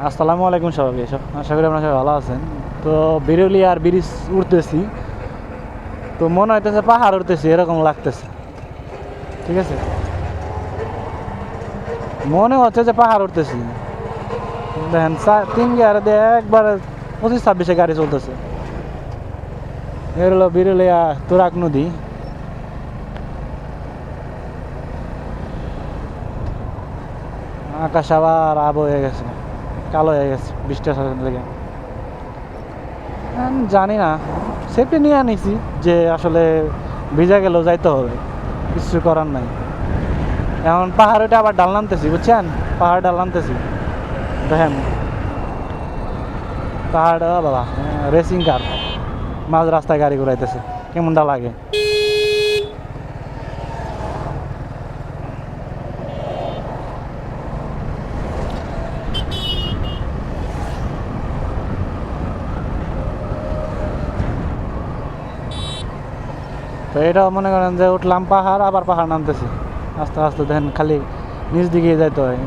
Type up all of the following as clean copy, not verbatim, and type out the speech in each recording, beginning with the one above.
আসসালামু আলাইকুম সবাই, আশা করি আপনারা সবাই ভালো আছেন। তো বিরুলি আর ব্রিজ উঠতেছি, তো মনে হইতেছে পাহাড় উঠতেছি এরকম লাগতেছে। ঠিক আছে, মনে হচ্ছে যে পাহাড় উঠতেছি। দেখেন 3 গিয়ারে দিয়ে একবারে 25-26-এ গাড়ি চলতেছে। এর হলো বিরুলিয়া তুরাগ নদী। আকাশ আবার আবো হয়ে গেছে, কালো হয়ে গেছে বৃষ্টি আসার লেগে। জানি না, সেফটি নিয়ে আনিছি যে আসলে ভিজা গেলেও যাইতে হবে, কিছু করার নাই। এখন পাহাড় ওইটা আবার ডাল নামতেছি, বুঝছেন? পাহাড় ডাল নামতেছি, দেখেন পাহাড়। বাবা, রেসিং কার মাঝ রাস্তায় গাড়ি ঘুরাইতেছে, কেমনটা লাগে। তো এটা মনে করেন যে উঠলাম পাহাড়, আবার পাহাড় নামতেছি আস্তে আস্তে। দেখেন খালি নিচ দিকে যাইতে হয়।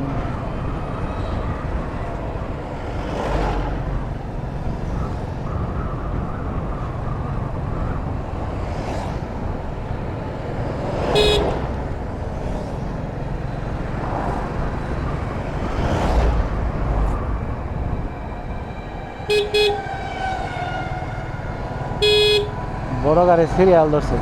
বড় গাড়ি সিরিয়াল ধরছে।